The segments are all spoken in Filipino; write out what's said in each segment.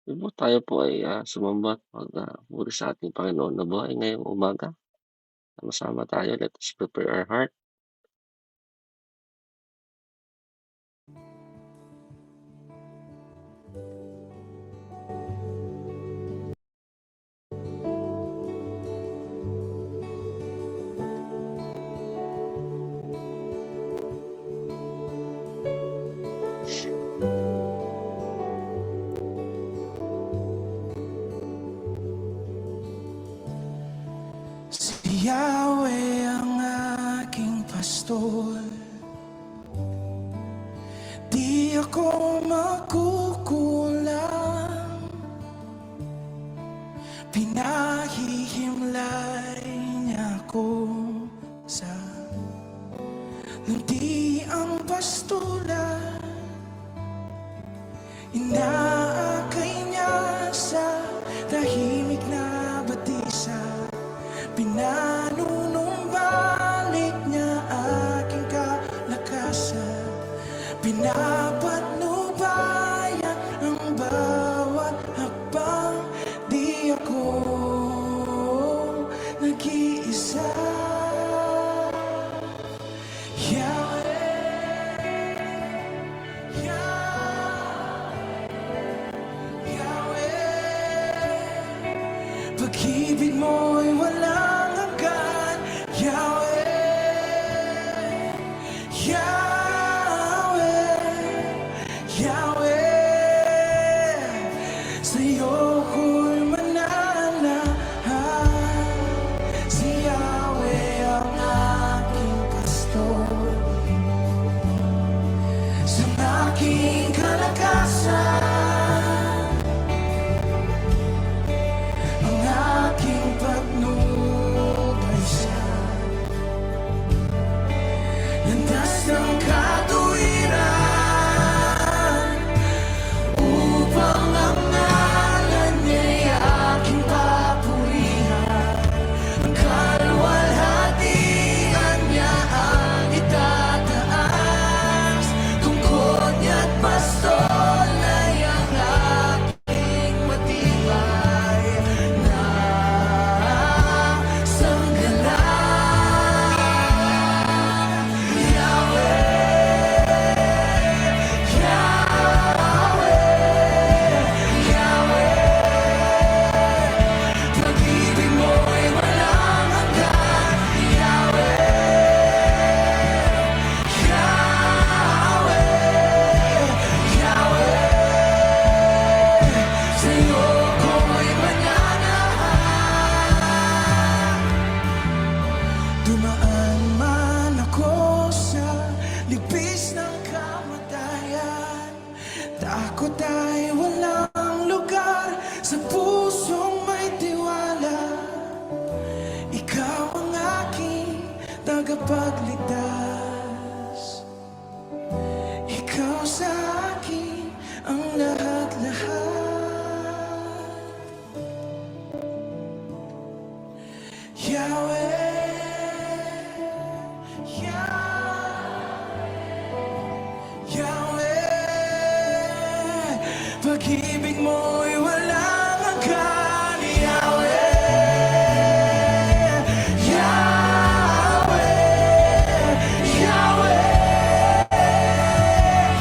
Tayo po ay, sumamba at magpuri sa ating Panginoon na buhay ngayong umaga. Sama-sama tayo, let us prepare our heart. Si Yahweh ang aking pastor, di ako makukulang. Pinahihimlay niya ako sa luntiang pastulan. Inaakay niya sa tahimik na batisa. Pinanunumbalik niya aking kalakasan. Pinapatnubayan ang bawat hakbang. Di ako nag-iisa. Pag-ibig mo'y walang hanggan, Yahweh, Yahweh, Yahweh. Sa'yo ko'y mananahan. Si Yahweh ang aking pastor, sa aking kalakasan. Landas ng katuwiran upang ang ngalan niya'y aking papurihan. Ang kaluwalhatian niya ang itataas. Tungkod niya't pastol na'y ang aking matibay na sanggalang. Dumaan man ako sa libis ng kamatayan, takot ay walang lugar sa pusong may tiwala. Ikaw ang aking tagapagligtas, ikaw sa akin ang lahat-lahat. Yahweh, Yahweh, pag-ibig mo'y walang hanggan, Yahweh, Yahweh, Yahweh.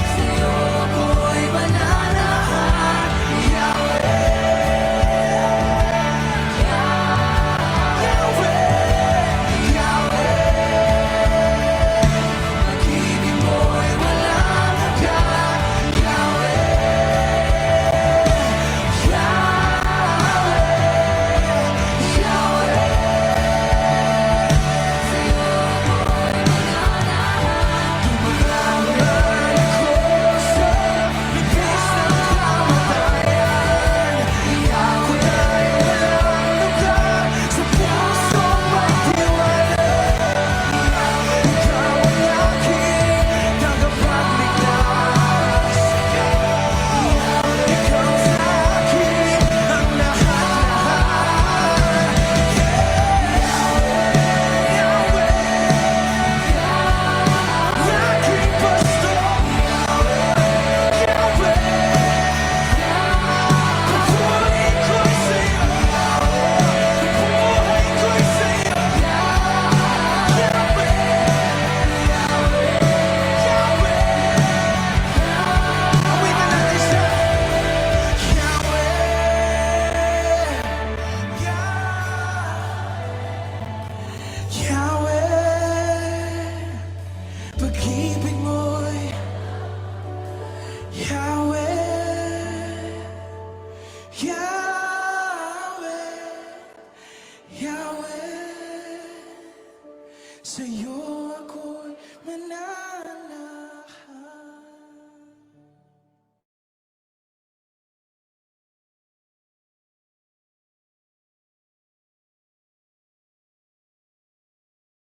Sa'yo ko'y mananahan, Yahweh, Yahweh, Yahweh. Pag-ibig mo'y walang hanggan, Yahweh, Yahweh.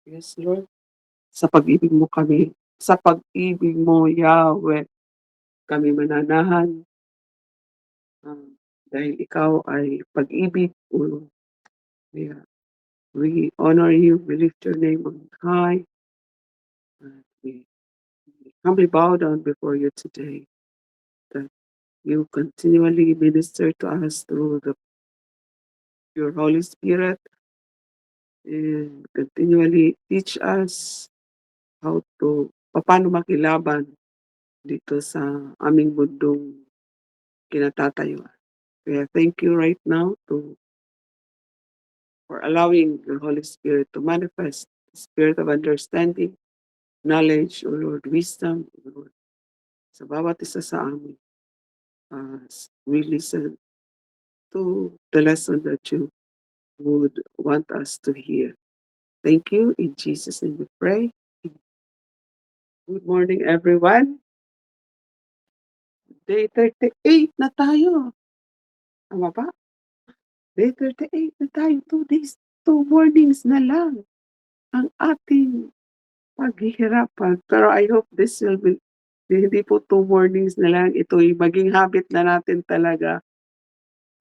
Yes, Lord. Sa pag-ibig mo, Yahweh, kami mananahan, dahil ikaw ay pag-ibig, O Lord. Kaya we honor you, we lift your name on high, and we humbly bow down before you today, that you continually minister to us through your Holy Spirit, and continually teach us paano makilaban dito sa aming mundong kinatatayuan. Kaya thank you right now for allowing your Holy Spirit to manifest the spirit of understanding, knowledge, O Lord, wisdom, O Lord, sa bawat isa sa amin as we listen to the lesson that you would want us to hear. Thank you. In Jesus' name we pray. Good morning, everyone. Day 38 na tayo. Tama ba? Day 38 na tayo. 2 days, 2 mornings na lang ang ating paghihirapan. Pero I hope this will be, hindi po 2 mornings na lang. Ito'y maging habit na natin talaga.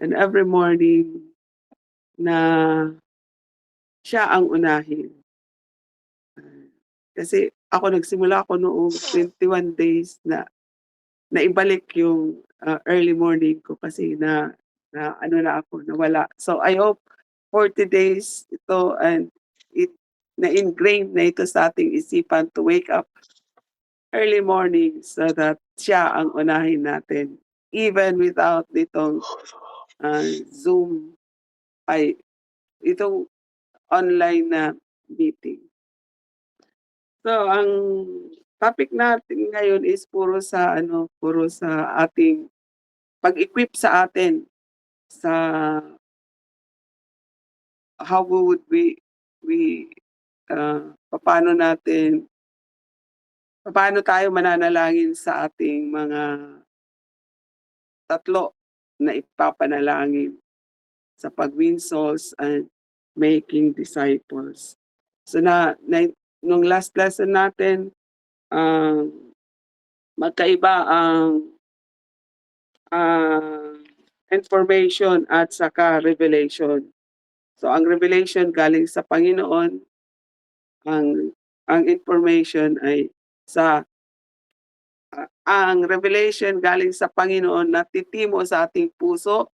And every morning na siya ang unahin. Kasi nagsimula ako noong 21 days na naibalik yung early morning ko kasi nawala. So I hope 40 days ito, and na-ingrained na ito sa ating isipan to wake up early morning so that siya ang unahin natin. Even without itong Zoom, itong online na meeting. So, ang topic natin ngayon is puro sa ating pag-equip sa atin sa how would we paano tayo mananalangin sa ating mga tatlo na ipapanalangin sa pag-win souls and making disciples. So nung last lesson natin, magkaiba ang information at saka revelation. So ang revelation galing sa Panginoon, ang information ay ang revelation galing sa Panginoon na titimo sa ating puso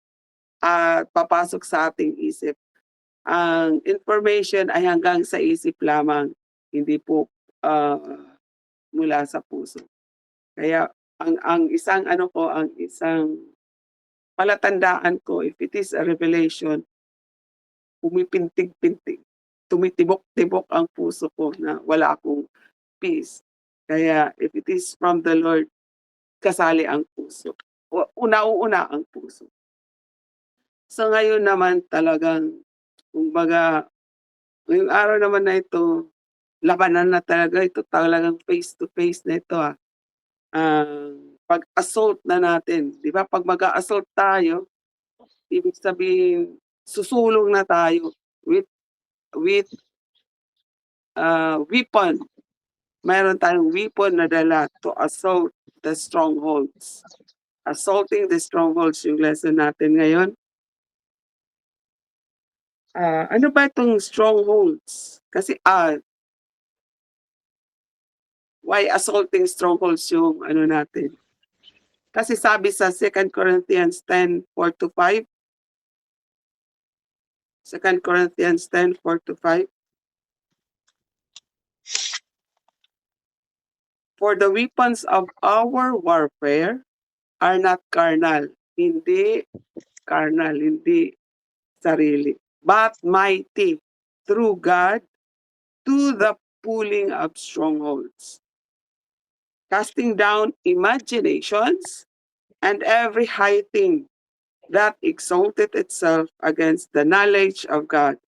at papasok sa ating isip. Ang information ay hanggang sa isip lamang, hindi po mula sa puso. Kaya ang isang palatandaan ko, if it is a revelation, pumipintig-pintig, tumitibok-tibok ang puso ko na wala akong peace. Kaya if it is from the Lord, kasali ang puso. Una ang puso. So ngayon naman talagang, kumbaga, ngayong araw naman na ito, labanan na talaga ito, talagang face to face na ito. Pag-assault na natin, di ba? Pag mag-a-assault tayo, ibig sabihin, susulong na tayo with weapon. Mayroon tayong weapon na dala to assault the strongholds. Assaulting the strongholds yung lesson natin ngayon. Ano ba itong strongholds? Kasi why assaulting strongholds yung natin? Kasi sabi sa 2 Corinthians 10:4-5, 2 Corinthians 10:4-5, for the weapons of our warfare are not carnal, hindi sarili, but mighty through God to the pulling of strongholds, casting down imaginations and every high thing that exalted itself against the knowledge of God,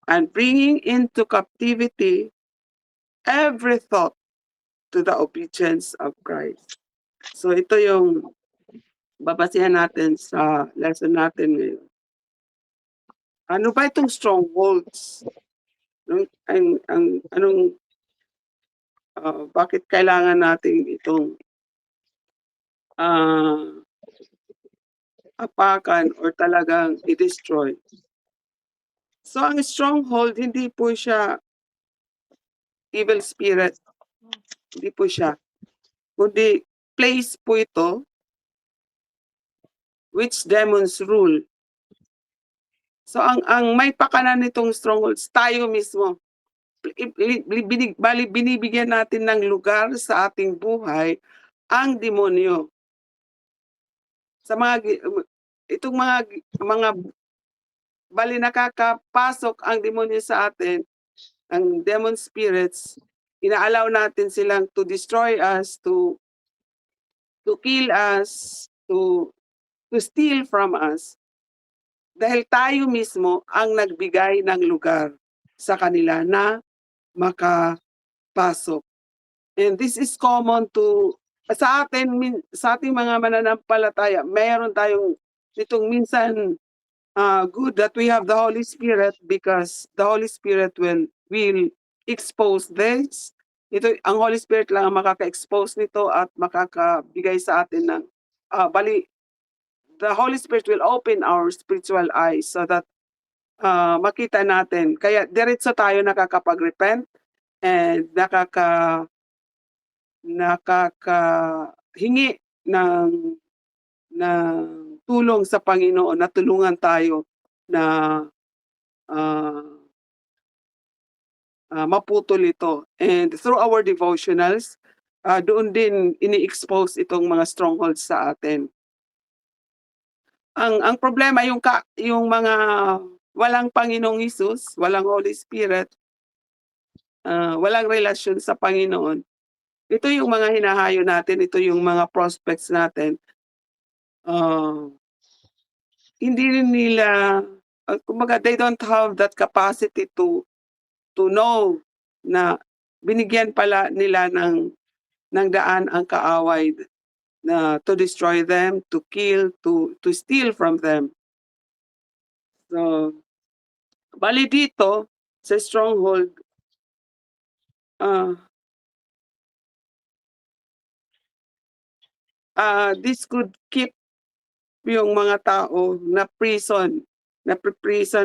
and bringing into captivity every thought to the obedience of Christ. So ito yung babasihan natin sa lesson natin ngayon. Ano ba itong strongholds? Anong bakit kailangan natin itong apakan or talagang i-destroy. So ang stronghold hindi po siya evil spirit, hindi po siya, kundi place po ito which demons rule. So ang may pakanan nitong strongholds tayo mismo. Binibigyan natin ng lugar sa ating buhay ang demonyo. Sa itong mga bali nakakapasok ang demonyo sa atin, ang demon spirits, inaalaw natin silang to destroy us, to kill us, to steal from us. Dahil tayo mismo ang nagbigay ng lugar sa kanila na makapasok. And this is common to sa ating mga mananampalataya. Mayroon tayong nitong minsan good that we have the Holy Spirit because the Holy Spirit will expose this. Ang Holy Spirit lang ang makaka-expose nito at makakabigay sa atin ng the Holy Spirit will open our spiritual eyes so that makita natin. Kaya diretso tayo nakakapag-repent and nakakahingi ng tulong sa Panginoon na tulungan tayo na maputol ito. And through our devotionals, doon din ini-expose itong mga strongholds sa atin. Ang problema yung mga walang Panginoong Hesus, walang Holy Spirit, walang relasyon sa Panginoon. Ito yung mga hinahayo natin, ito yung mga prospects natin. Hindi rin nila, kumbaga they don't have that capacity to know na binigyan pala nila ng daan ang kaaway na to destroy them, to kill, to steal from them. So, bali dito sa stronghold, this could keep yung mga tao na prison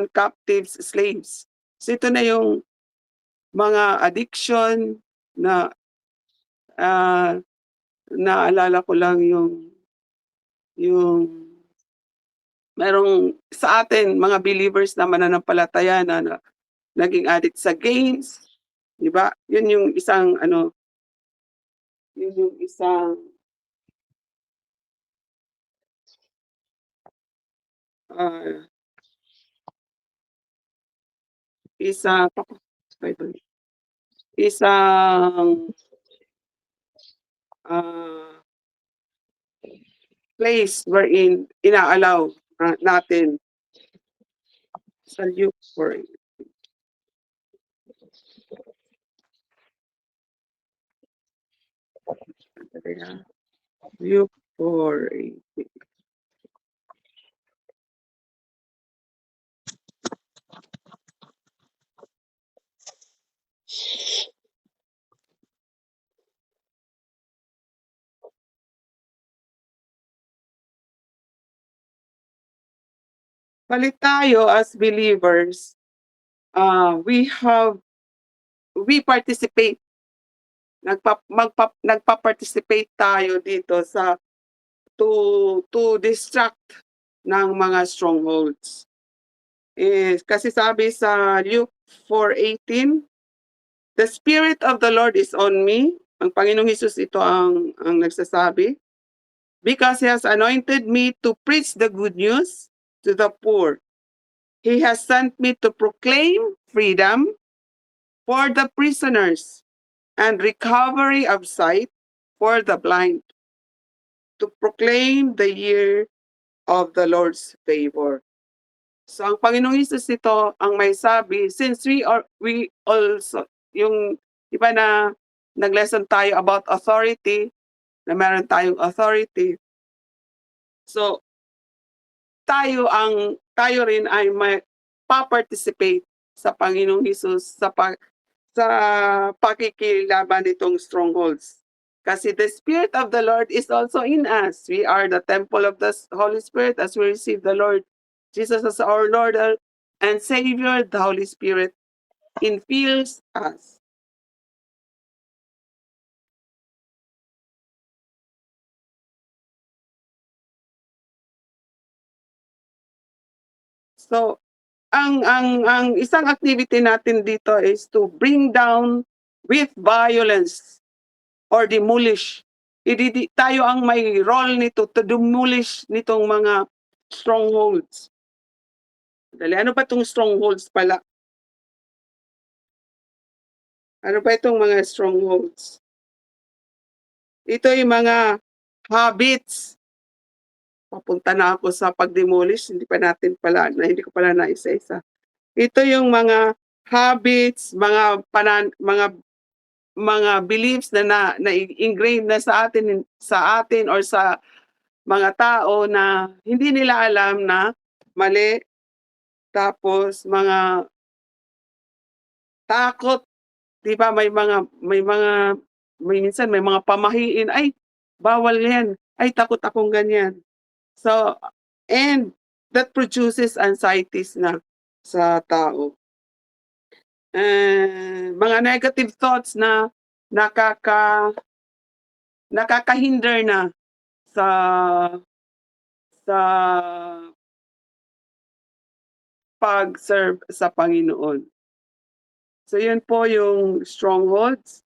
captives, slaves. So ito na yung mga addiction na naalala ko lang yung merong sa atin mga believers na mananampalataya na naging addict sa games, di ba? Yun yung isang isang place wherein inaalaw natin sa youth for Balik tayo as believers, we participate. Nagpa-participate tayo dito sa to distract ng mga strongholds. Kasi sabi sa Luke 4:18, the Spirit of the Lord is on me. Ang Panginoong Hesus ito ang nagsasabi. Because He has anointed me to preach the good news to the poor. He has sent me to proclaim freedom for the prisoners and recovery of sight for the blind, to proclaim the year of the Lord's favor. So ang Panginoong Hesus ito ang may sabi, since we also, yung iba na nag-lesson tayo about authority, na meron tayong authority. So tayo rin ay may pa-participate sa Panginoong Hesus sa pakikilaban nitong strongholds. Kasi the Spirit of the Lord is also in us. We are the temple of the Holy Spirit as we receive the Lord Jesus as our Lord and Savior. The Holy Spirit infills us. So, ang isang activity natin dito is to bring down with violence or demolish. Tayo ang may role nito to demolish nitong mga strongholds. Dali, ano ba itong strongholds pala? Ano ba itong mga strongholds? Ito yung mga habits. Papunta na ako sa pag-demolish, hindi ko pala naisa-isa. Ito yung mga habits, mga beliefs na ingrained na sa atin or sa mga tao na hindi nila alam na mali. Tapos mga takot, 'di ba minsan may mga pamahiin, ay bawal 'yan, ay takot akong ganyan. So, and that produces anxieties na sa tao. Mga negative thoughts na nakakahinder na sa pag-serve sa Panginoon. So yun po yung strongholds.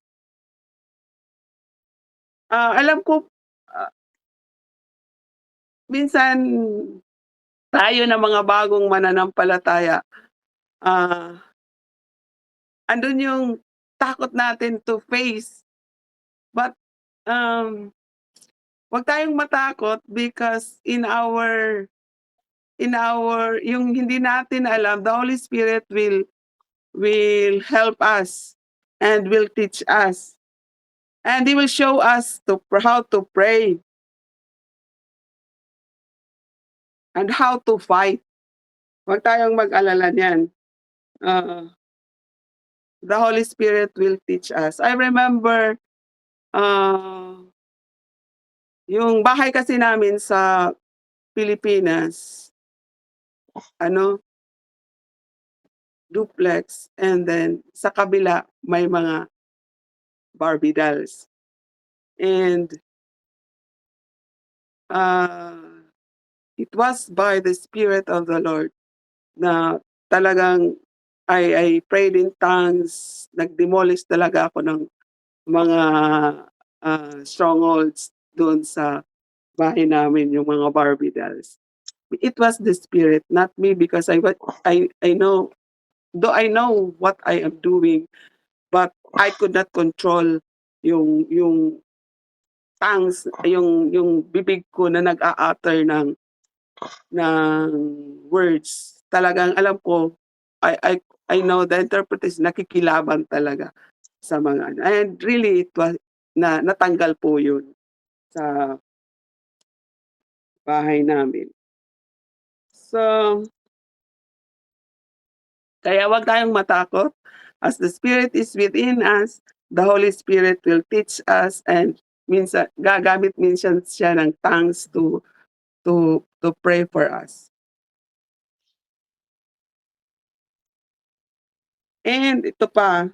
Alam ko minsan tayo na mga bagong mananampalataya, andun yung takot natin to face. But wag tayong matakot because in our yung hindi natin alam, the Holy Spirit will help us and will teach us. And He will show us how to pray and how to fight. Huwag tayong mag-alala niyan. The Holy Spirit will teach us. I remember, yung bahay kasi namin sa Pilipinas, duplex, and then sa kabila may mga Barbie dolls. And it was by the Spirit of the Lord na talagang I prayed in tongues, nag-demolish talaga ako ng mga strongholds doon sa bahay namin, yung mga Barbie dolls. It was the Spirit, not me, because I know, though I know what I am doing, but I could not control yung tongues, yung bibig ko na nag-a-utter ng words. Talagang alam ko, I know the interpretation, nakikilaban talaga sa mga and really it was natanggal po yun sa bahay namin. So, kaya wag tayong matakot. As the Spirit is within us, the Holy Spirit will teach us, and gagamit minsan siya ng tongues to pray for us. And ito pa,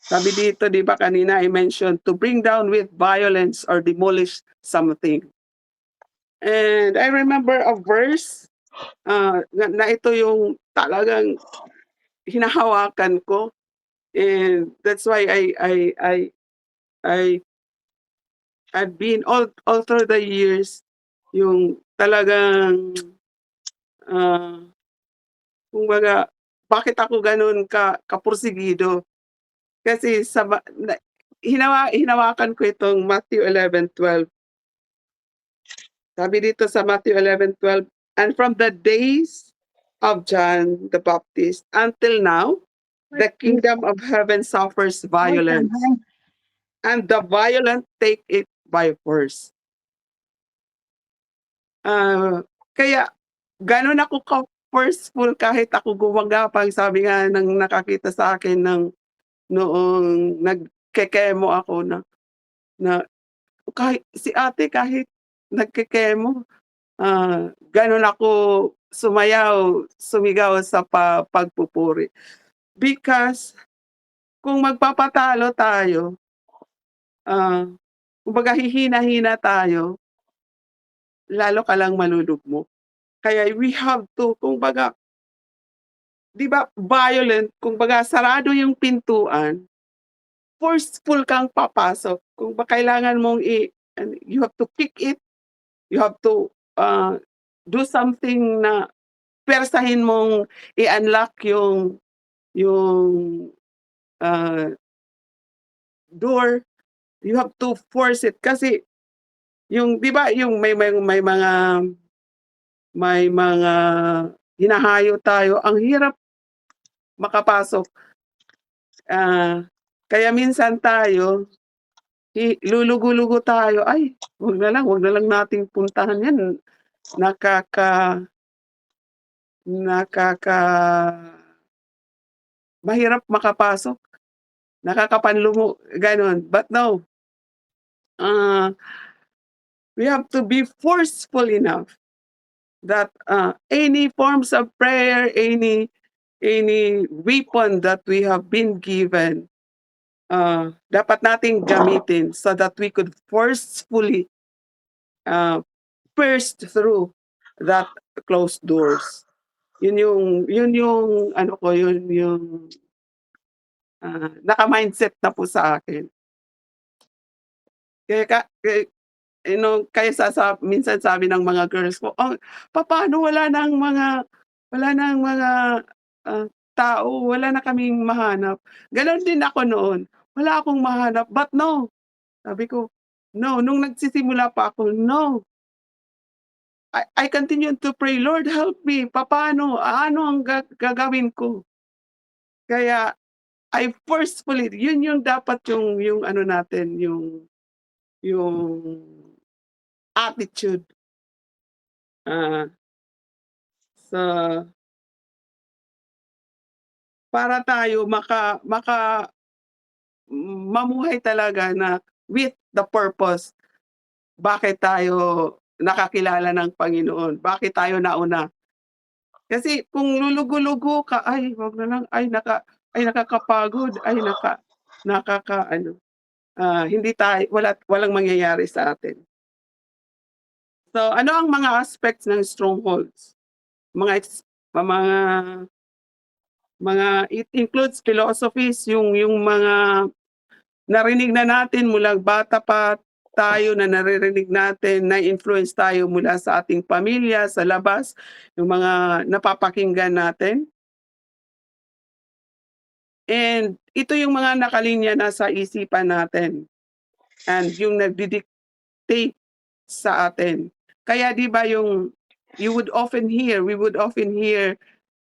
sabi dito, di ba kanina I mentioned, to bring down with violence or demolish something. And I remember a verse na ito yung talagang hinahawakan ko. And that's why I've been all through the years yung talagang kumbaga, bakit ako ganun kapursigido? Kasi hinawakan ko itong Matthew 11:12. Sabi dito sa Matthew 11:12, and from the days of John the Baptist until now, the kingdom of heaven suffers violence, and the violent take it by force. Kaya ganun ako forceful kahit ako gumagapang. Sabi nga ng nakakita sa akin noong nagke-chemo ako na kahit si ate kahit nagke-chemo, gano'n ako sumigaw sa pagpupuri. Because kung magpapatalo tayo, kumbaga hihina-hina tayo, lalo ka lang malulugmok. Kaya we have to kumbaga 'di ba violent, kumbaga sarado yung pintuan, forceful kang papasok. Kailangan mong you have to kick it, you have to, do something na puwersahin mong i-unlock yung, door. You have to force it kasi yung 'di ba yung may mga hinahayo tayo, ang hirap makapasok. Kaya minsan tayo lulugo-lugo tayo, "Ay wag na lang nating puntahan 'yan, nakaka nakaka mahirap makapasok, nakakapanlumo," gano'n. But no, we have to be forceful enough that, any forms of prayer, any weapon that we have been given, dapat nating gamitin so that we could forcefully, burst through that closed doors. Yun yung ano ko, yun yung, naka-mindset na po sa akin. Kaya kaya minsan sabi ng mga girls ko, "Oh, papaano wala ng mga, ah, tao, wala na kaming mahanap." Gano'n din ako noon, wala akong mahanap, but no, sabi ko, "No." Nung nagsisimula pa ako, no, I continued to pray, "Lord help me, papaano, ano ang gagawin ko?" Kaya I forcefully yun yung dapat yung ano natin, yung attitude, ah, sa para tayo mamuhay talaga na with the purpose. Bakit tayo nakakilala ng Panginoon? Bakit tayo nauna? Kasi kung lulugo-lugo ka, "Ay wag na lang, ay nakakapagod, ay nakakaano, hindi walang mangyayari sa atin." So, ano ang mga aspects ng strongholds? Mga ex mga it includes philosophies, yung mga narinig na natin mula bata pa tayo, na naririnig natin, na-influence tayo mula sa ating pamilya, sa labas, yung mga napapakinggan natin. And ito yung mga nakalinya na sa isipan natin and yung nagdi-dictate sa atin. Kaya 'di ba we would often hear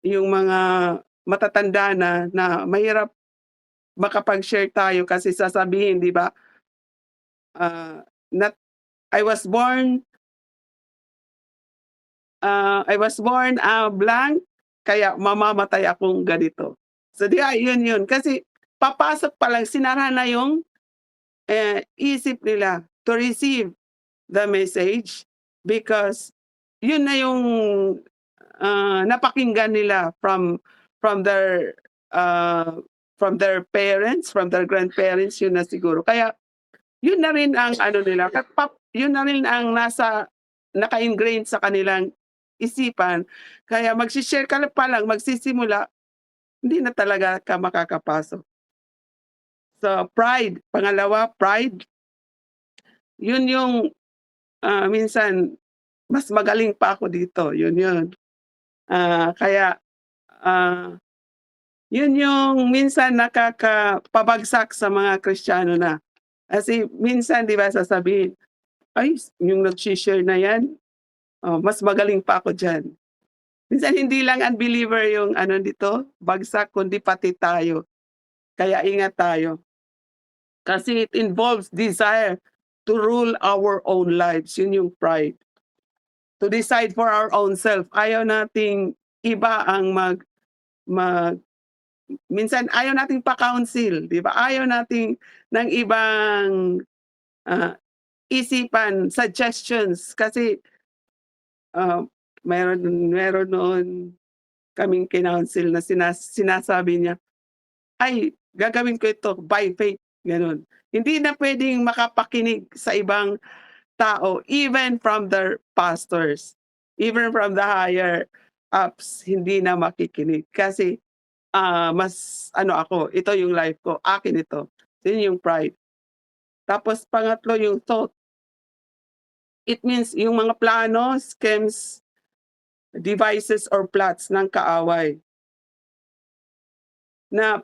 yung mga matatanda na mahirap makapag-share tayo kasi sasabihin 'di ba, not I was born, blank, kaya mamamatay akong ganito. So 'di ba yun kasi papasok pa lang sinara na yung, isip nila to receive the message because yun na yung, napakinggan nila from their, from their parents, from their grandparents, yun na siguro. Kaya yun na rin ang ano nila, yun na rin ang naka-ingrain sa kanilang isipan. Kaya magse-share ka pa lang, magsisimula, hindi na talaga ka makakapasok. So, pride, pangalawa, pride. Yun yung, minsan mas magaling pa ako dito, yun. Kaya, yun yung minsan nakakapabagsak sa mga Kristiyano na. Kasi minsan 'di ba sasabihin, "Ay yung nagshi-share na 'yan, mas magaling pa ako diyan." Minsan hindi lang unbeliever yung ano dito, bagsak kundi pati tayo. Kaya ingat tayo. Kasi it involves desire to rule our own lives, yun yung pride. To decide for our own self. Ayaw nating iba ang minsan ayaw nating pa-counsel, 'di ba? Ayaw nating ng ibang, isipan, suggestions kasi, meron noon kaming kinounsel na sinasabi niya, "Ay, gagawin ko ito by faith," gano'n. Hindi na puwedeng makapakinig sa ibang tao, even from their pastors, even from the higher ups, hindi na makikinig kasi, mas ano ako, ito yung life ko, akin ito. Yun yung pride. Tapos pangatlo yung thought. It means yung mga plano, schemes, devices or plots ng kaaway na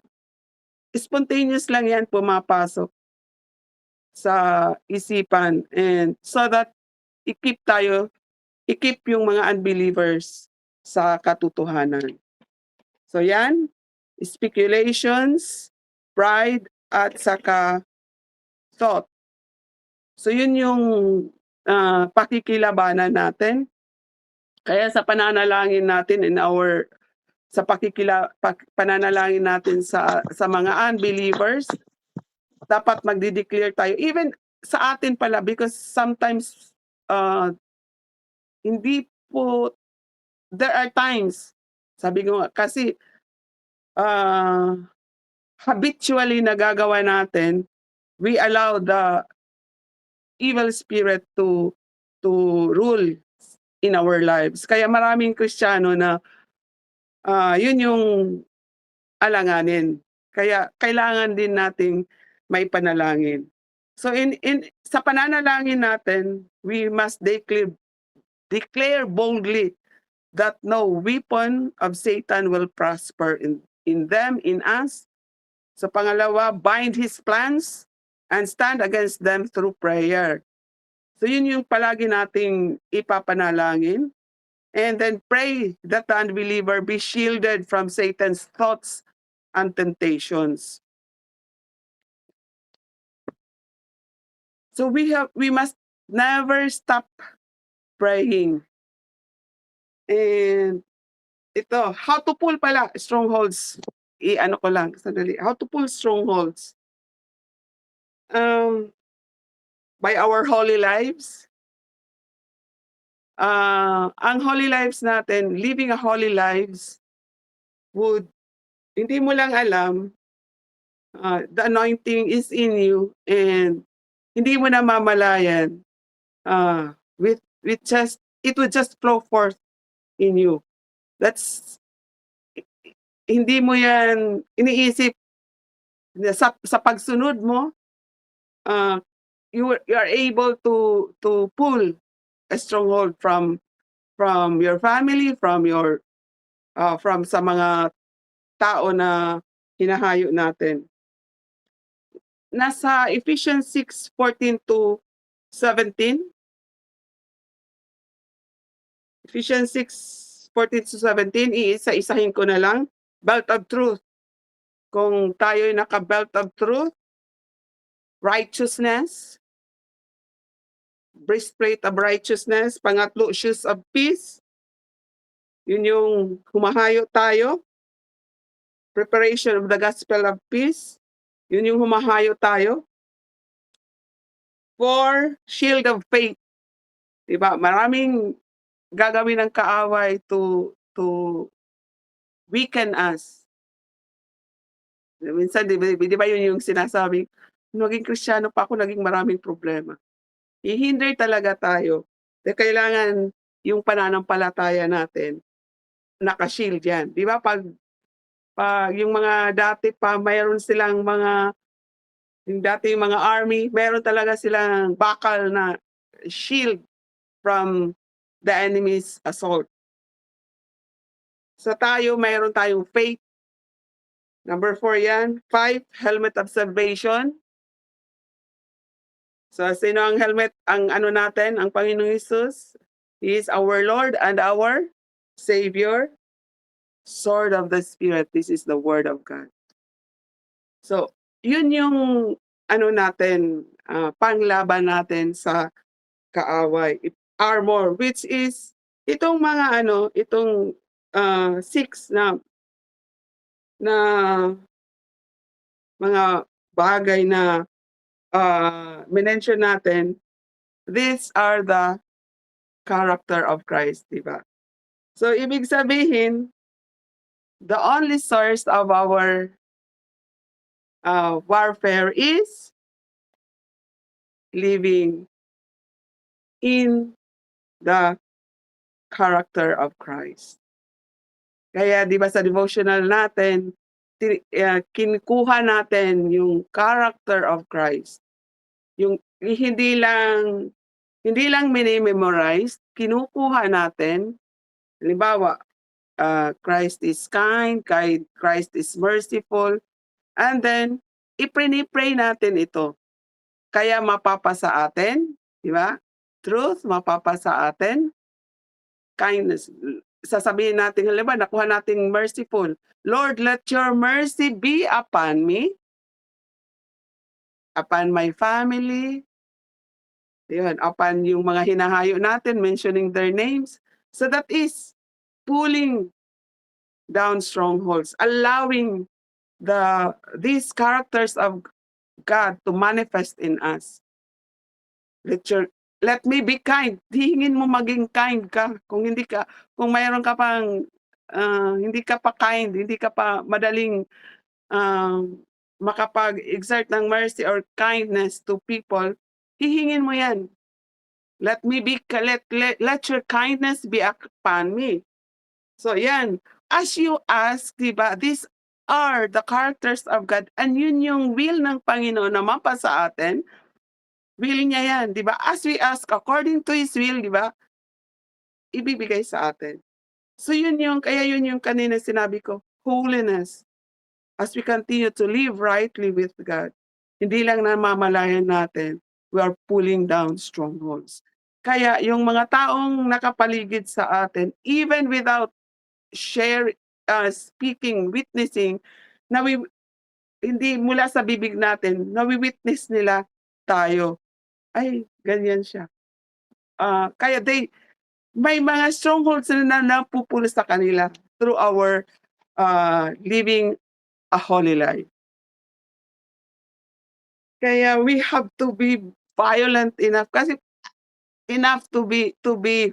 spontaneous lang yan pumapasok sa isipan, and so that i-keep yung mga unbelievers sa katotohanan. So yan, speculations, pride, at saka thought. So yun yung, pakikilabanan natin. Kaya sa pananalangin natin pananalangin natin sa mga unbelievers, dapat magde-declare tayo even sa atin pala, because sometimes, hindi po, there are times, sabi ko nga kasi, habitually nagagawa natin, we allow the evil spirit to rule in our lives. Kaya maraming Kristiyano na, yun yung alanganin. Kaya kailangan din nating maipanalangin. So sa pananalangin natin, we must declare boldly that no weapon of Satan will prosper in them, in us. So pangalawa, bind his plans and stand against them through prayer. So yun yung palagi nating ipapanalangin. And then pray that the unbeliever be shielded from Satan's thoughts and temptations. So we must never stop praying. And ito, how to pull pala strongholds. I-ano ko lang, sandali. How to pull strongholds. By our holy lives. Ang holy lives natin, living a holy lives hindi mo lang alam, the anointing is in you, and hindi mo namamalayan, it would just flow forth in you. That's hindi mo yan iniisip, sa pagsunod mo, you are able to pull a stronghold from your family, from sa mga tao na hinahayo natin. Nasa Ephesians 6:14-17. Ephesians 6:14-17, iisa-isahin ko na lang. Belt of truth. Kung tayo'y naka-belt of truth, righteousness, breastplate of righteousness, pangatlo, shoes of peace. Yun yung humahayo tayo. Preparation of the gospel of peace. Yun yung humahayo tayo. 4, shield of faith. Diba? Maraming gagawin ng kaaway to weaken us. Minsan, di ba yun yung sinasabi, naging Kristiyano pa ako, naging maraming problema. Hihinder talaga tayo. Kailangan yung pananampalataya natin, naka-shield yan. Di ba pag yung mga dati pa, mayroon silang yung dati yung mga army, mayroon talaga silang bakal na shield from the enemy's assault. So tayo, mayroon tayong faith. Number 4 yan. 5, helmet of salvation. So sino ang helmet? Ang ano natin, ang Panginoong Hesus. He is our Lord and our Savior. Sword of the Spirit. This is the Word of God. So, yun yung ano natin, panglaban natin sa kaaway. Armor, which is itong mga itong 6 na mga bagay na minention natin, these are the character of Christ, di ba? So, ibig sabihin, the only source of our warfare is living in the character of Christ. Kaya di ba sa devotional natin, kinukuha natin yung character of Christ. Yung hindi lang mini-memorize, kinukuha natin. Halimbawa, Christ is kind, Christ is merciful, and then iprini-pray natin ito. Kaya mapapasa atin, di ba? Truth, mapapasa atin. Kindness, sasabihin natin, halimbawa, nakuha natin merciful. Lord, let your mercy be upon me, upon my family, yun, upon yung mga hinahayo natin, mentioning their names. So that is pulling down strongholds, allowing these characters of God to manifest in us. Let me be kind. Hihingin mo maging kind ka. Kung mayroon ka pang hindi ka pa kind, hindi ka pa madaling makapag-exert ng mercy or kindness to people, hihingin mo yan. Let your kindness be upon me. So yan, as you ask, diba, these are the characters of God, and yun yung will ng Panginoon na mapasa atin. Will niya yan, diba? As we ask according to His will, diba, ibibigay sa atin. So yun yung kanina sinabi ko, holiness. As we continue to live rightly with God, hindi lang namamalayan natin, we are pulling down strongholds. Kaya yung mga taong nakapaligid sa atin, even without speaking, witnessing, hindi mula sa bibig natin, nawi-witness nila tayo. Ay, ganyan siya. Kaya may mga strongholds na napupulo sa kanila through our living a holy life. Kaya we have to be violent enough to be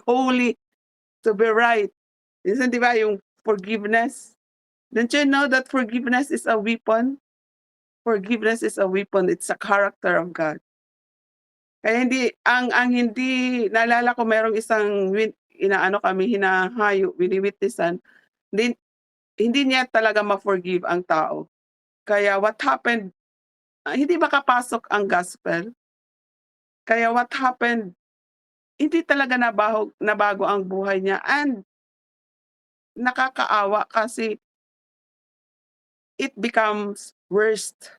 holy, to be right. Minsan, di ba, yung forgiveness. Don't you know that forgiveness is a weapon? Forgiveness is a weapon. It's a character of God. Kaya hindi, naalala ko merong isang hinahayo, wini-witnessan, hindi niya talaga ma-forgive ang tao. Kaya what happened, hindi makapasok ang gospel. Kaya what happened, hindi talaga nabago ang buhay niya, and nakakaawa kasi it becomes worst.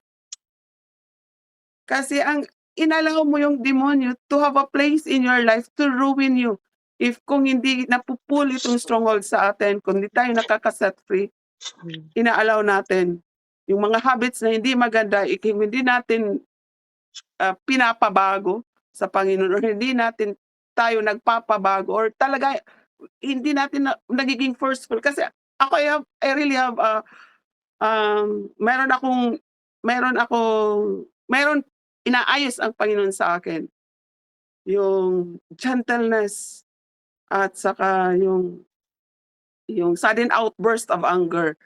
Kasi inalaw mo yung demonyo to have a place in your life to ruin you. Kung hindi napupul itong stronghold sa atin, kung hindi tayo nakaka-set free, inaalaw natin yung mga habits na hindi maganda, kung hindi natin pinapabago sa Panginoon, or hindi natin tayo nagpapabago, or talaga hindi natin nagiging forceful. Kasi ako, I really have meron inaayos ang Panginoon sa akin. Yung gentleness at saka yung sudden outburst of anger.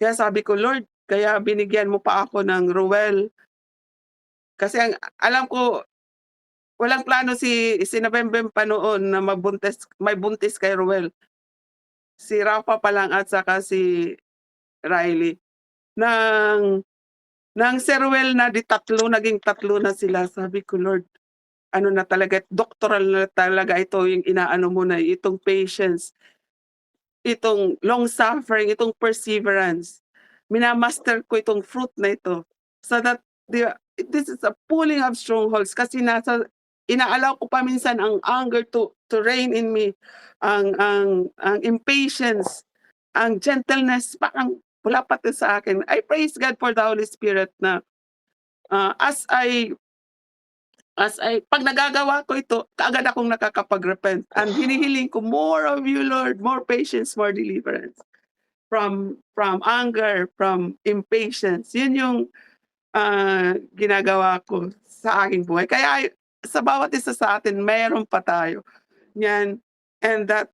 Kaya sabi ko, Lord, kaya binigyan mo pa ako ng Ruel. Kasi alam ko, walang plano si Nabembem pa noon na may buntis kay Ruel. Si Rafa pa lang at saka si Riley. Nang si Ruel na naging tatlo na sila, sabi ko, Lord, ano na talaga, doctoral na talaga ito, yung inaano mo na, itong patience, itong long suffering, itong perseverance. Minamaster ko itong fruit na ito. So that this is a pulling of strongholds, kasi inaalaw ko pa minsan ang anger to reign in me, ang impatience, ang gentleness, parang wala pa to sa akin. I praise God for the Holy Spirit na as I pag nagagawa ko ito, kaagad akong nakakapag-repent. And hinihiling ko more of you, Lord, more patience, more deliverance from anger, from impatience. Yun yung ginagawa ko sa aking buhay. Kaya sa bawat isa sa atin, meron pa tayo. Yan. And that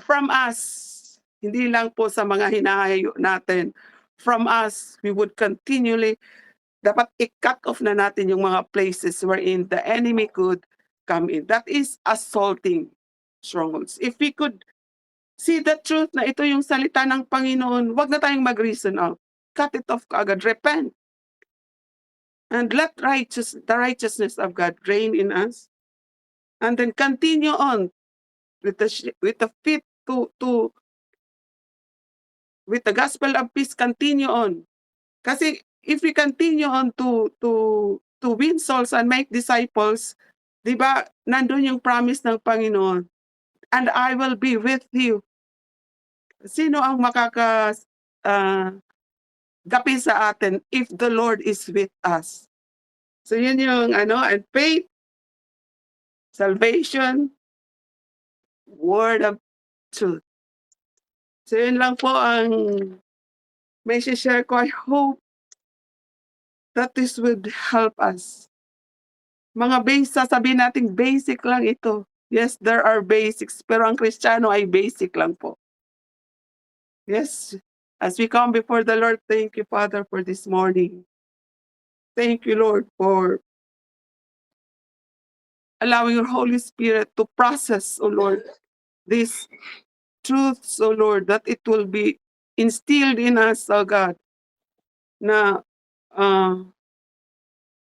from us, hindi lang po sa mga hinahayo natin, from us, we would continually, dapat i-cut off na natin yung mga places wherein the enemy could come in. That is assaulting strongholds. If we could see the truth na ito yung salita ng Panginoon, wag na tayong mag-reason out. Cut it off kaagad. Repent. And let the righteousness of God reign in us. And then continue on with the faith with the gospel of peace, continue on. Kasi if we continue on to win souls and make disciples, di ba, nandun yung promise ng Panginoon, and I will be with you. Sino ang gapi sa atin if the Lord is with us? So yun yung and faith, salvation, word of truth. So yun lang po ang may share ko. I hope that this would help us. Mga sasabihin natin basic lang ito. Yes, there are basics, pero ang Kristiyano ay basic lang po. Yes, as we come before the Lord, thank you, Father, for this morning. Thank you, Lord, for allowing your Holy Spirit to process, O Lord, these truths, O Lord, that it will be instilled in us, O God, na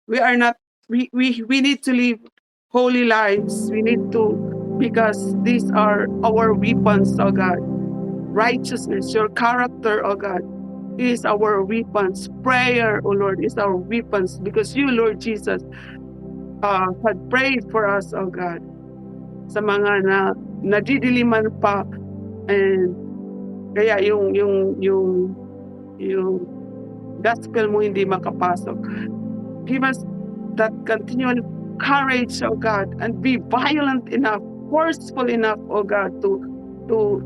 we are not, we need to live holy lives. We need to, because these are our weapons, O God. Righteousness, your character, O God, is our weapons. Prayer, O Lord, is our weapons, because you, Lord Jesus, had prayed for us, O God, sa mga nadidiliman pa, and kaya yung gospel mo hindi makapasok. Give us that continual courage, O God, and be violent enough, forceful enough, O God, to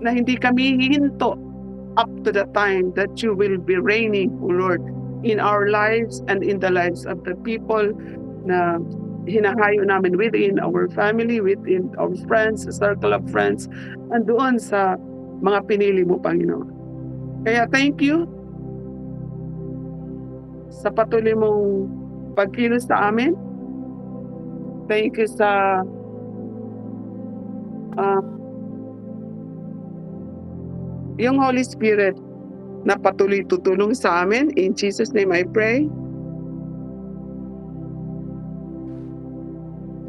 na hindi kami hihinto up to the time that you will be reigning, O Lord, in our lives and in the lives of the people na hinahayo namin within our family, within our friends, circle of friends, and doon sa mga pinili mo, Panginoon. Kaya thank you sa patuloy mong pagkilos sa amin. Thank you sa yung Holy Spirit na patuloy tutulong sa amin. In Jesus' name I pray.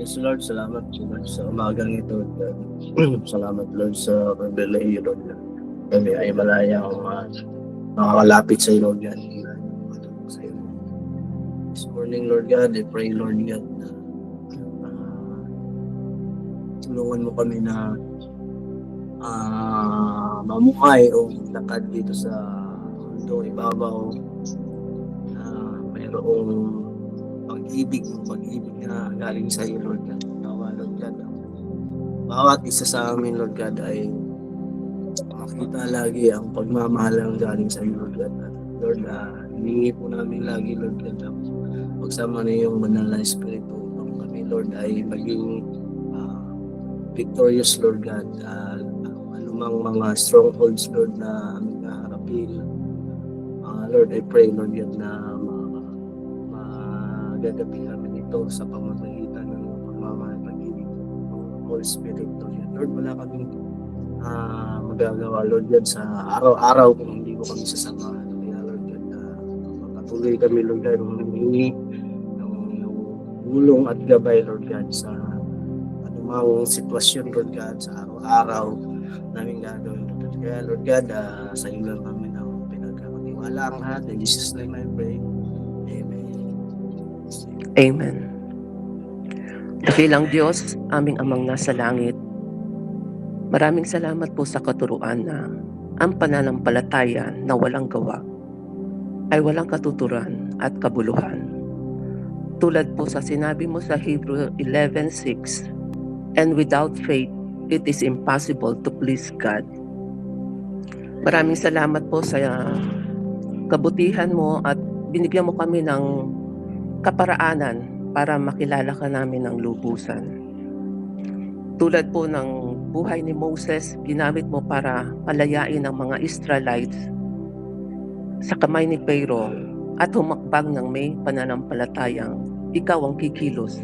Yes, Lord, salamat Lord sa umagang ito. Salamat Lord sa pagdalayo, Lord. Kami ay malayang makakalapit sa iyo, Lord God. This morning, Lord God, I pray, Lord God, na tulungan mo kami na mamuhay o lakad dito sa mundo ibabaw na mayroong pag-ibig na galing sa iyo, Lord God. Nawa, Lord God, bawat isa sa amin, Lord God, ay makita lagi ang pagmamahal ng galing sa iyo, Lord God. Lord, hiningi po namin lagi, Lord God, na pagsama na yung banal na Espiritu upang kami, Lord, ay maging victorious, Lord God. Anumang mga strongholds, Lord, na aming naharapin. Lord, I pray, Lord God, na magagabi namin ito sa pamamagitan ng pagmamahal pag-ibig ng Holy Spirit, Lord God. Lord, wala kaming magagawa, Lord God, sa araw-araw kung hindi mo kami sasamahan. Kaya, Lord God, patuloy kami, Lord God, humingi ng tulong at gabay, Lord God, sa anumang sitwasyon, Lord God, sa araw-araw namin gagawin. Kaya, Lord God, sa iyo lang namin ang pinagkakatiwala ang lahat. In Jesus' name I pray. Amen. Amen. Dakilang Diyos, aming amang nasa langit, maraming salamat po sa katuruan na ang pananampalataya na walang gawa ay walang katuturan at kabuluhan. Tulad po sa sinabi mo sa Hebrew 11:6, and without faith, it is impossible to please God. Maraming salamat po sa kabutihan mo at binigyan mo kami ng kaparaanan para makilala ka namin ng lubusan. Tulad po ng buhay ni Moses, ginamit mo para palayain ang mga Israelites sa kamay ni Pharaoh at humakbang ng may pananampalatayang ikaw ang kikilos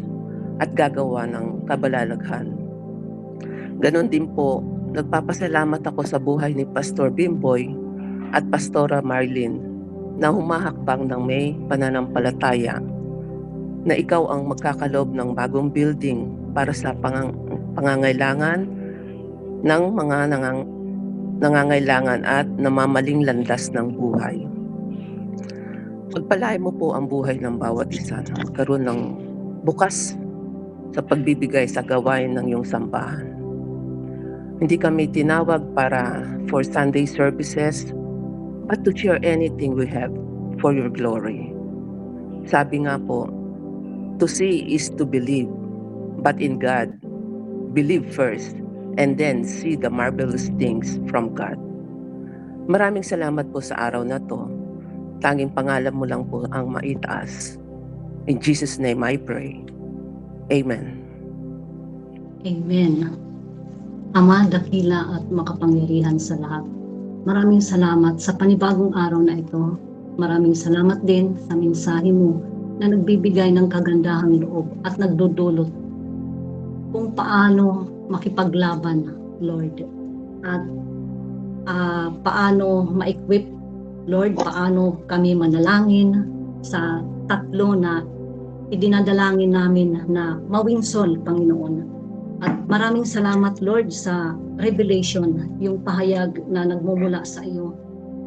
at gagawa ng kabalalaghan. Ganon din po, nagpapasalamat ako sa buhay ni Pastor Bimboy at Pastora Marlene na humahakbang ng may pananampalataya na ikaw ang magkakaloob ng bagong building para sa pangangailangan ng mga nangangailangan at namamaling landas ng buhay. Pagpalain mo po ang buhay ng bawat isa na magkaroon ng bukas sa pagbibigay sa gawain ng iyong sambahan. Hindi kami tinawag para for Sunday services, but to share anything we have for your glory. Sabi nga po, to see is to believe, but in God, believe first, and then see the marvelous things from God. Maraming salamat po sa araw na to. Tanging pangalan mo lang po ang maitaas. In Jesus' name I pray. Amen. Amen. Ama, dakila at makapangyarihan sa lahat. Maraming salamat sa panibagong araw na ito. Maraming salamat din sa mensahe mo na nagbibigay ng kagandahang loob at nagdudulot kung paano makipaglaban, Lord. At paano ma-equip, Lord, paano kami manalangin sa tatlo na idinadalangin namin na mawinsol, Panginoon. At maraming salamat, Lord, sa revelation, yung pahayag na nagmumula sa iyo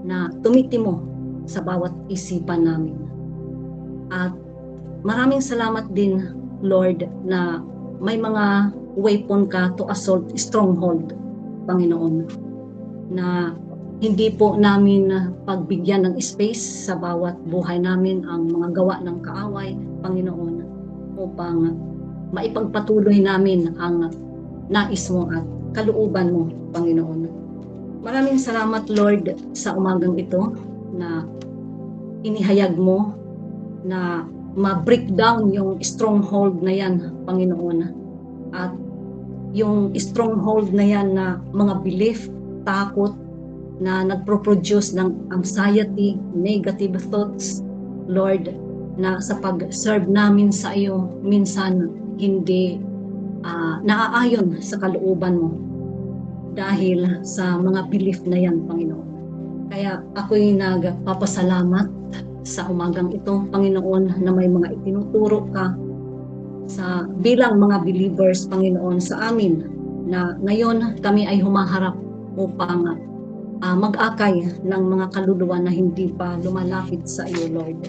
na tumitimo sa bawat isipan namin. At maraming salamat din, Lord, na may mga weapon ka to assault stronghold, Panginoon, na hindi po namin pagbigyan ng space sa bawat buhay namin ang mga gawa ng kaaway, Panginoon, upang maipagpatuloy namin ang nais mo at kalooban mo, Panginoon. Maraming salamat, Lord, sa umagang ito na inihayag mo na ma-breakdown yung stronghold na yan, Panginoon. At yung stronghold na yan na mga belief, takot, na nagpo-produce ng anxiety, negative thoughts, Lord, na sa pag-serve namin sa iyo, minsan hindi naaayon sa kalooban mo dahil sa mga belief na yan, Panginoon. Kaya ako'y nagpapasalamat sa umagang ito, Panginoon, na may mga itinuturo ka sa bilang mga believers, Panginoon, sa amin, na ngayon kami ay humaharap upang mag-akay ng mga kaluluwa na hindi pa lumalapit sa iyo, Lord.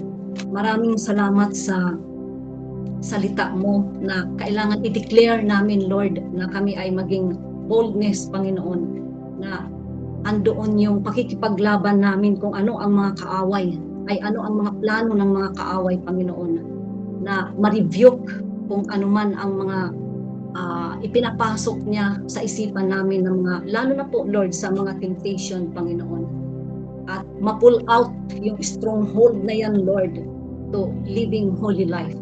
Maraming salamat sa salita mo na kailangan i-declare namin, Lord, na kami ay maging boldness, Panginoon, na andoon yung pakikipaglaban namin kung ano ang mga kaaway, ay ano ang mga plano ng mga kaaway, Panginoon, na ma-rebuke kung ano man ang mga ipinapasok niya sa isipan namin ng mga, lalo na po, Lord, sa mga temptation, Panginoon. At ma-pull out yung stronghold na yan, Lord, to living holy life.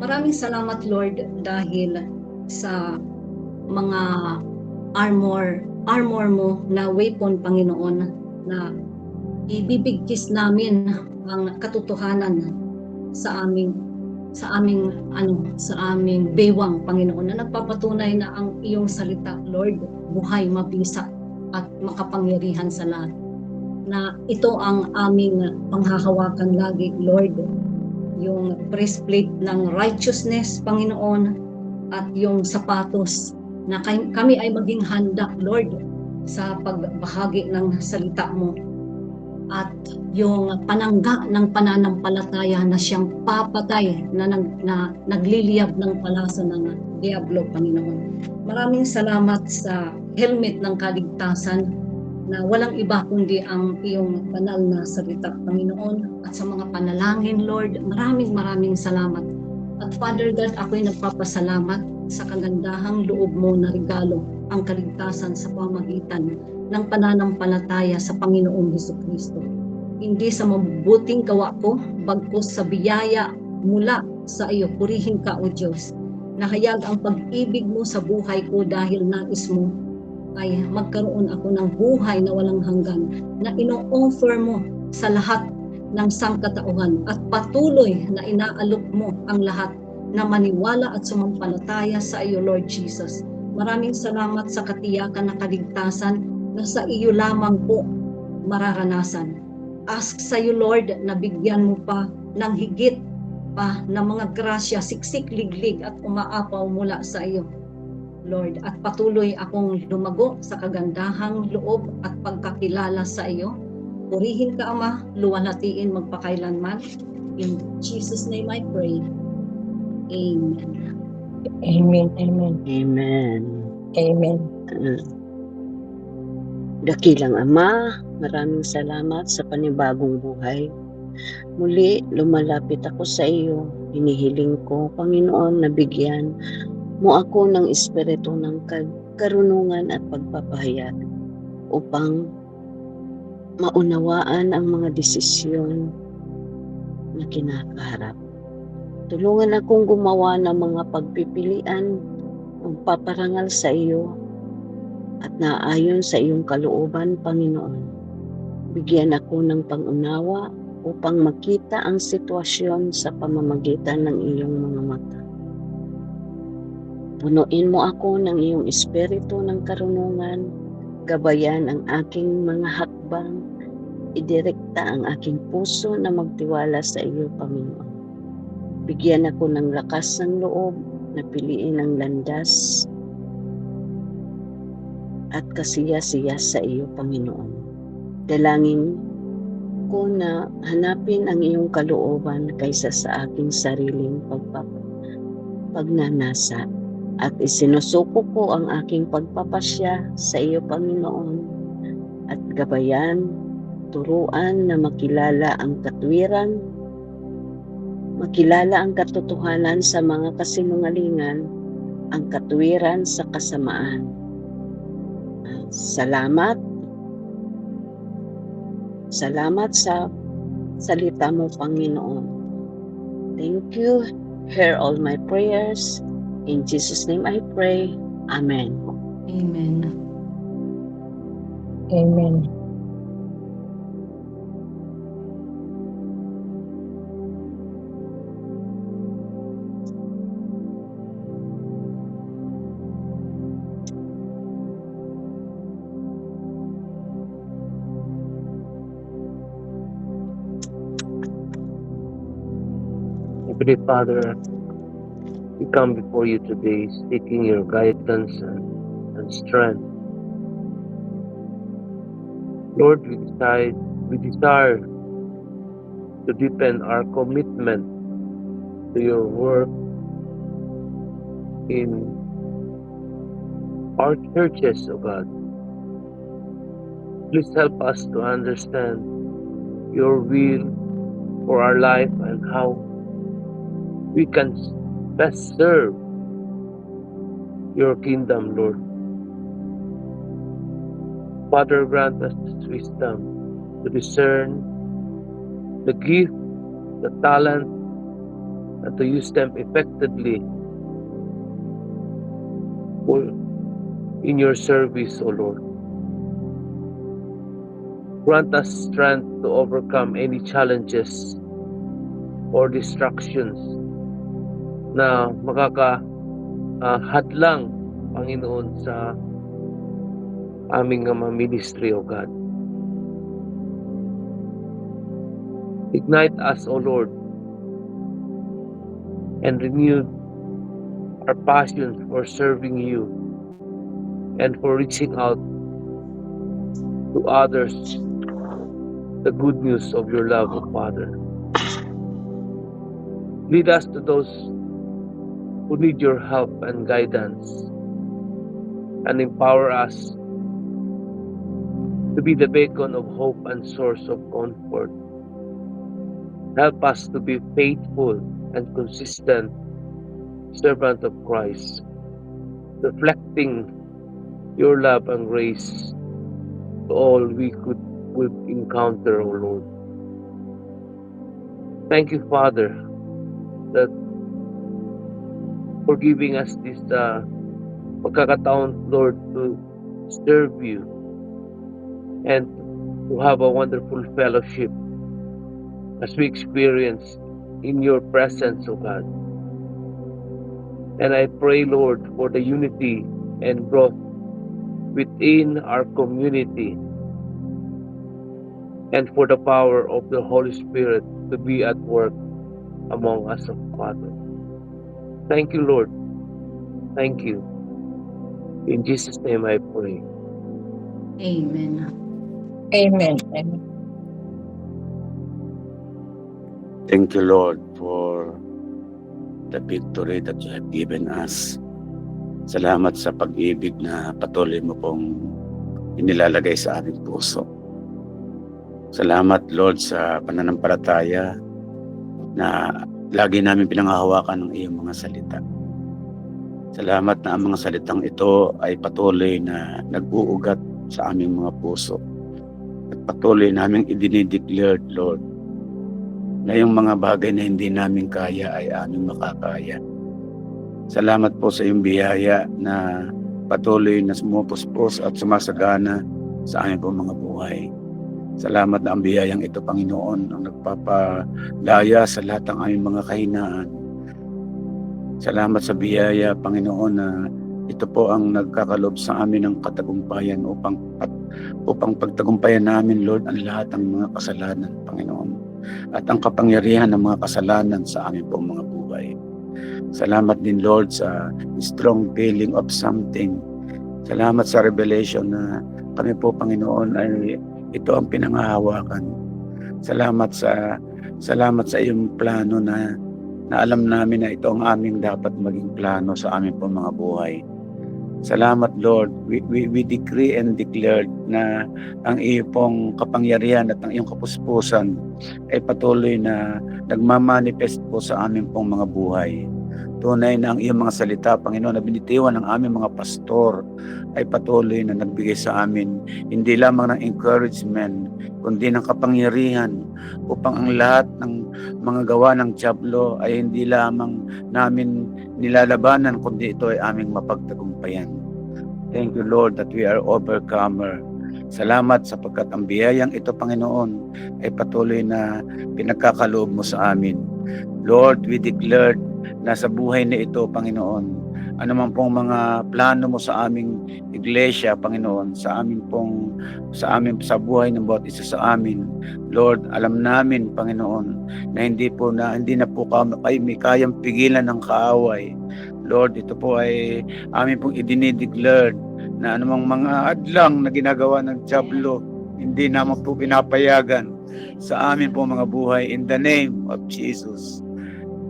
Maraming salamat, Lord, dahil sa mga armor mo na weapon, Panginoon, na ibibigkis namin ang katotohanan sa aming bewang, Panginoon, na nagpapatunay na ang iyong salita, Lord, buhay, mabisa at makapangyarihan sa lahat. Na ito ang aming panghahawakan lagi, Lord, yung breastplate ng righteousness, Panginoon, at yung sapatos na kami ay maging handa, Lord, sa pagbahagi ng salita mo. At yung panangga ng pananampalataya na siyang papatay na nagliliyab ng palasa ng Diablo, Panginoon. Maraming salamat sa helmet ng kaligtasan na walang iba kundi ang iyong banal na salita, Panginoon, at sa mga panalangin, Lord. Maraming salamat At Father God, ako'y nagpapasalamat sa kagandahang loob mo na regalo ang kaligtasan sa pamagitan ng pananampalataya sa Panginoong Hesukristo. Hindi sa mabubuting gawa ko, bagkus sa biyaya mula sa iyo. Purihin ka, O Diyos. Nahayag ang pag-ibig mo sa buhay ko dahil nais mo ay magkaroon ako ng buhay na walang hanggan na ino-offer mo sa lahat ng sangkatauhan at patuloy na inaalok mo ang lahat na maniwala at sumampalataya sa iyo, Lord Jesus. Maraming salamat sa katiyakan na kaligtasan na sa iyo lamang po mararanasan. Ask sa iyo, Lord, na bigyan mo pa ng higit pa na mga grasya, siksik, liglig at umaapaw mula sa iyo, Lord. At patuloy akong lumago sa kagandahang loob at pagkakilala sa iyo. Purihin ka, Ama, luwalhatiin magpakailanman. In Jesus' name I pray. Amen. Amen, amen, Amen. amen. Dakilang Ama, maraming salamat sa panibagong buhay. Muli, lumalapit ako sa iyo. Hinihiling ko, Panginoon, na bigyan mo ako ng espiritu ng karunungan at pagpapahayag upang maunawaan ang mga desisyon na kinakaharap. Tulungan akong gumawa ng mga pagpipilian ng paparangal sa iyo at naayon sa iyong kalooban, Panginoon. Bigyan ako ng pangunawa upang makita ang sitwasyon sa pamamagitan ng iyong mga mata. Punuin mo ako ng iyong espiritu ng karunungan, gabayan ang aking mga hakbang, idirekta ang aking puso na magtiwala sa iyo, Panginoon. Bigyan ako ng lakas ng loob na piliin ang landas at kasiya-siya sa iyo, Panginoon. Dalangin ko na hanapin ang iyong kalooban kaysa sa aking sariling pagnanasa at isinusuko ko ang aking pagpapasya sa iyo, Panginoon, at gabayan, turuan na makilala ang katwiran, makilala ang katotohanan sa mga kasinungalingan, ang katwiran sa kasamaan. Salamat sa salita mo, Panginoon. Thank you. Hear all my prayers. In Jesus' name I pray. Amen. Amen. Amen. Heavenly Father, we come before you today seeking your guidance and strength. Lord, we desire to deepen our commitment to your work in our churches, O God. Please help us to understand your will for our life and how we can best serve your kingdom, Lord. Father, grant us wisdom to discern the gift, the talent, and to use them effectively in your service, O Lord. Grant us strength to overcome any challenges or distractions na makakahadlang, Panginoon, sa aming ministry, O God. Ignite us, O Lord, and renew our passion for serving you and for reaching out to others the good news of your love, O Father. Lead us to those who need your help and guidance, and empower us to be the beacon of hope and source of comfort. Help us to be faithful and consistent servant of Christ, reflecting your love and grace to all would encounter, O Lord. Thank you, Father, that for giving us this pagkakataon, Lord, to serve you and to have a wonderful fellowship as we experience in your presence, O God. And I pray, Lord, for the unity and growth within our community and for the power of the Holy Spirit to be at work among us, O Father. Thank you, Lord. Thank you. In Jesus' name I pray. Amen. Amen. Amen. Thank you, Lord, for the victory that you have given us. Salamat sa pag-ibig na patuloy mo pong inilalagay sa aming puso. Salamat, Lord, sa pananampalataya na lagi namin pinanghahawakan ng iyong mga salita. Salamat na ang mga salitang ito ay patuloy na nag-uugat sa aming mga puso. At patuloy namin idinideclare, Lord, na yung mga bagay na hindi namin kaya ay aming makakaya. Salamat po sa iyong biyaya na patuloy na sumupuspos at sumasagana sa aming po mga buhay. Salamat na ang biyayang ito, Panginoon, ang nagpapalaya sa lahat ng aming mga kahinaan. Salamat sa biyaya, Panginoon, na ito po ang nagkakalob sa amin ng katagumpayan upang pagtagumpayan namin, Lord, ang lahat ng mga kasalanan, Panginoon, at ang kapangyarihan ng mga kasalanan sa amin po mga buhay. Salamat din, Lord, sa strong feeling of something. Salamat sa revelation na kami po, Panginoon, ay ito ang pinanghahawakan. Salamat sa iyong plano na alam namin na ito ang aming dapat maging plano sa amin po mga buhay. Salamat, Lord. We decree and declare na ang iyong pong kapangyarihan at ang iyong kapuspusan ay patuloy na nagmamanifest po sa amin pong mga buhay. Tunay na ang iyong mga salita, Panginoon, na binitiwan ng aming mga pastor ay patuloy na nagbigay sa amin hindi lamang ng encouragement, kundi ng kapangyarihan upang ang lahat ng mga gawa ng dyablo ay hindi lamang namin nilalabanan, kundi ito ay aming mapagtagumpayan. Thank you, Lord, that we are overcomer. Salamat sapagkat ang biyayang ito, Panginoon, ay patuloy na pinagkakaloob mo sa amin. Lord, we declared na sa buhay na ito, Panginoon, anuman pong mga plano mo sa aming iglesia, Panginoon, sa buhay ng bawat isa sa amin, Lord, alam namin, Panginoon, na hindi na po kayo may kayang pigilan ng kaaway. Lord, ito po ay amin pong idinideclare na anumang mga adlang na ginagawa ng dyablo, hindi naman po pinapayagan sa amin po mga buhay in the name of Jesus.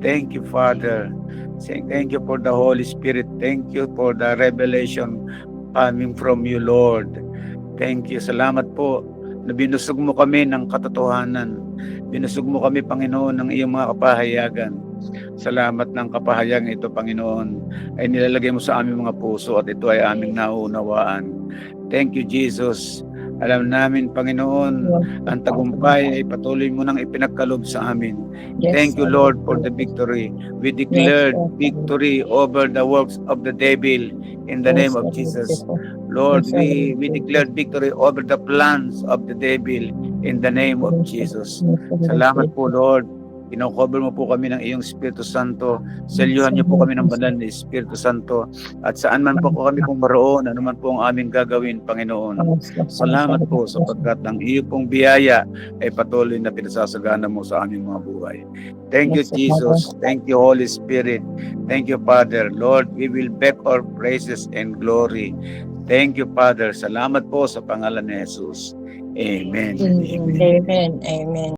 Thank you, Father. Thank you for the Holy Spirit. Thank you for the revelation coming from you, Lord. Thank you. Salamat po na binusog mo kami ng katotohanan. Binusog mo kami, Panginoon, ng iyong mga kapahayagan. Salamat ng kapahayagan ito, Panginoon, ay nilalagay mo sa aming mga puso at ito ay aming naunawaan. Thank you, Jesus. Alam namin, Panginoon, ang tagumpay ay patuloy mo nang ipinagkaloob sa amin. Thank you, Lord, for the victory. We declared victory over the works of the devil in the name of Jesus. Lord, we declared victory over the plans of the devil in the name of Jesus. Salamat po, Lord. Kino-cover mo po kami ng iyong Espiritu Santo. Selyuhan niyo po kami ng banal na Espiritu Santo. At saan man po kami pong maroon, ano man po ang aming gagawin, Panginoon. Salamat po sapagkat ang iyo pong biyaya ay patuloy na pinasasagana mo sa aming mga buhay. Thank you, Jesus. Thank you, Holy Spirit. Thank you, Father. Lord, we will back our praises and glory. Thank you, Father. Salamat po sa pangalan ni Jesus. Amen. Amen. Amen.